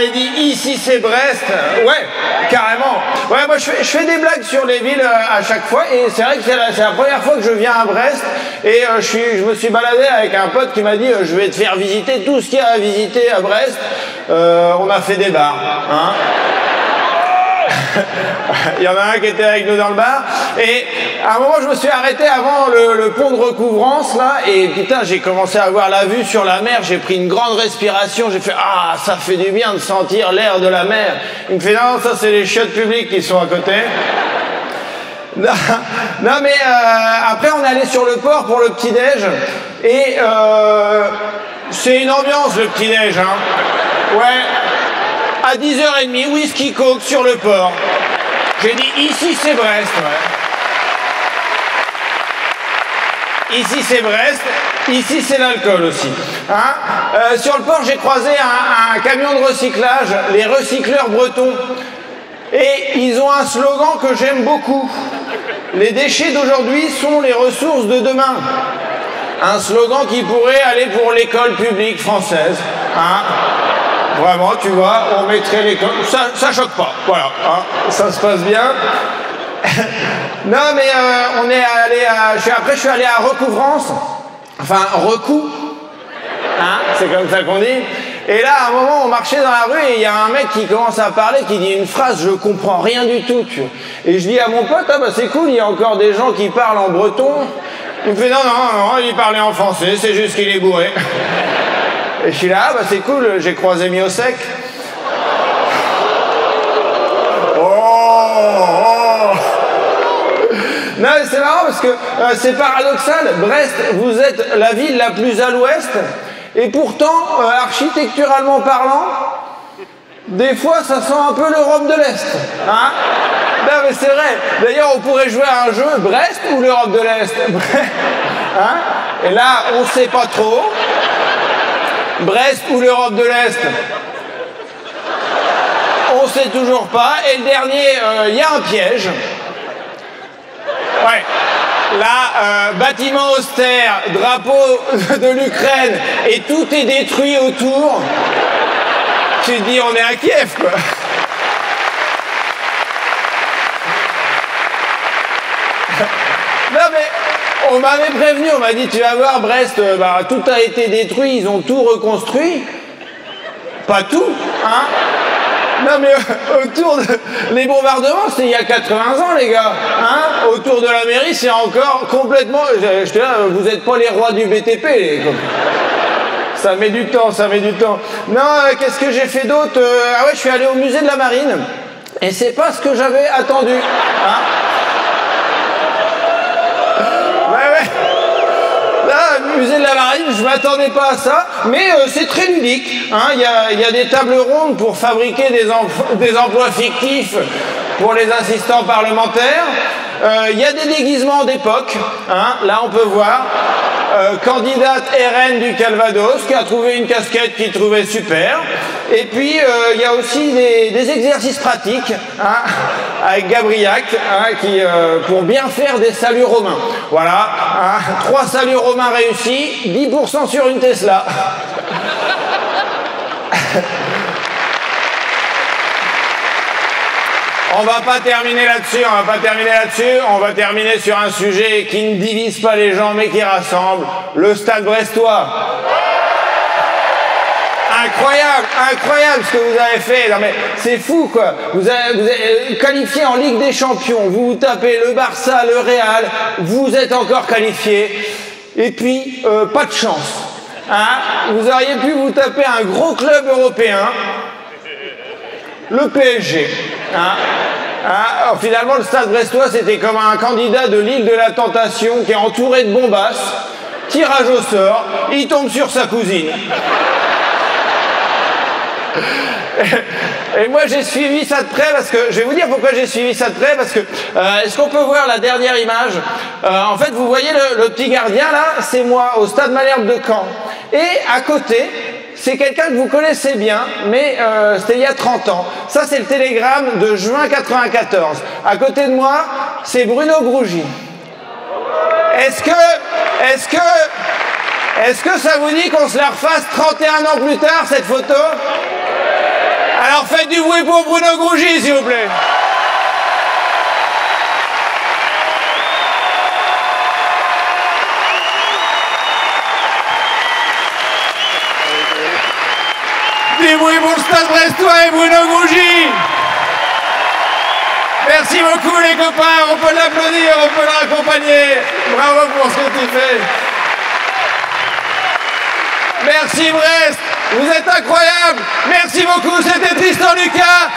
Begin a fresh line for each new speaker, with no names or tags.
m'avait dit ici c'est Brest. Ouais, carrément. Ouais, moi je fais des blagues sur les villes à chaque fois et c'est vrai que c'est la première fois que je viens à Brest et je me suis baladé avec un pote qui m'a dit je vais te faire visiter tout ce qu'il y a à visiter à Brest. On a fait des bars, hein. Il y en a un qui était avec nous dans le bar et à un moment je me suis arrêté avant le pont de Recouvrance là et putain j'ai commencé à avoir la vue sur la mer, j'ai pris une grande respiration, j'ai fait ah ça fait du bien de sentir l'air de la mer. Il me fait non ça c'est les chiottes publiques qui sont à côté. Non mais après on est allé sur le port pour le petit-déj et c'est une ambiance le petit-déj hein. Ouais. À 10h30, whisky coke sur le port. J'ai dit, ici c'est Brest, ouais. Ici c'est Brest, ici c'est l'alcool aussi. Hein sur le port, j'ai croisé un camion de recyclage, les recycleurs bretons. Et ils ont un slogan que j'aime beaucoup. Les déchets d'aujourd'hui sont les ressources de demain. Un slogan qui pourrait aller pour l'école publique française. Hein vraiment, tu vois, on mettrait l'école... Ça choque pas, voilà, hein, ça se passe bien. Non, mais on est allé à... Après, je suis allé à Recouvrance, enfin, Recou, hein, c'est comme ça qu'on dit. Et là, à un moment, on marchait dans la rue et il y a un mec qui commence à parler, qui dit une phrase, je comprends rien du tout, tu vois. Et je dis à mon pote, ah bah c'est cool, il y a encore des gens qui parlent en breton. Il me fait, non, il parlait en français, c'est juste qu'il est bourré. Et je suis là, ah bah c'est cool, j'ai croisé Miosec. Oh non, mais c'est marrant parce que c'est paradoxal. Brest, vous êtes la ville la plus à l'ouest, et pourtant, architecturalement parlant, des fois ça sent un peu l'Europe de l'Est. Hein non, mais c'est vrai. D'ailleurs, on pourrait jouer à un jeu, Brest ou l'Europe de l'Est. Hein et là, on sait pas trop. Brest ou l'Europe de l'Est, on sait toujours pas. Et le dernier, il y a un piège. Ouais. Là, bâtiment austère, drapeau de l'Ukraine, et tout est détruit autour. Tu te dis, on est à Kiev, quoi. Non mais... On m'avait prévenu, on m'a dit, tu vas voir, Brest, bah, tout a été détruit, ils ont tout reconstruit. Pas tout, hein. Non mais autour de... Les bombardements, c'était il y a 80 ans, les gars. Hein autour de la mairie, c'est encore complètement... J'étais là, vous n'êtes pas les rois du BTP, les gars. Ça met du temps, ça met du temps. Non, qu'est-ce que j'ai fait d'autre ah ouais, je suis allé au musée de la Marine, et c'est pas ce que j'avais attendu, hein. Musée de la Marine, je m'attendais pas à ça, mais c'est très ludique. Hein. Il y a des tables rondes pour fabriquer des emplois fictifs pour les assistants parlementaires. Il y a des déguisements d'époque. Hein. Là, on peut voir. Candidate RN du Calvados qui a trouvé une casquette qu'il trouvait super. Et puis, il y a aussi des exercices pratiques, hein, avec Gabriac, hein, pour bien faire des saluts romains. Voilà, hein, 3 saluts romains réussis, 10% sur une Tesla. On va pas terminer là-dessus, on va terminer sur un sujet qui ne divise pas les gens, mais qui rassemble, le Stade brestois. Incroyable, incroyable ce que vous avez fait. Non mais c'est fou quoi. Vous êtes qualifié en Ligue des Champions. Vous tapez le Barça, le Real. Vous êtes encore qualifié. Et puis pas de chance. Hein vous auriez pu vous taper un gros club européen. Le PSG. Hein finalement, le Stade brestois, c'était comme un candidat de l'île de la Tentation qui est entouré de bombasses. Tirage au sort. Il tombe sur sa cousine. Et moi j'ai suivi ça de près parce que, je vais vous dire pourquoi j'ai suivi ça de près, parce que, est-ce qu'on peut voir la dernière image en fait vous voyez le petit gardien là, c'est moi au Stade Malherbe de Caen, et à côté c'est quelqu'un que vous connaissez bien, mais c'était il y a 30 ans. Ça c'est le télégramme de juin 94. À côté de moi c'est Bruno Grougy. Est-ce que ça vous dit qu'on se la refasse 31 ans plus tard, cette photo? Alors faites du bruit pour Bruno Grougy, s'il vous plaît. Du bruit pour le Stade Brestois et Bruno Grougy. Merci beaucoup les copains, on peut l'applaudir, on peut le raccompagner. Bravo pour ce que tu fais. Merci Brest, vous êtes incroyables. Merci beaucoup, c'était Tristan Lucas.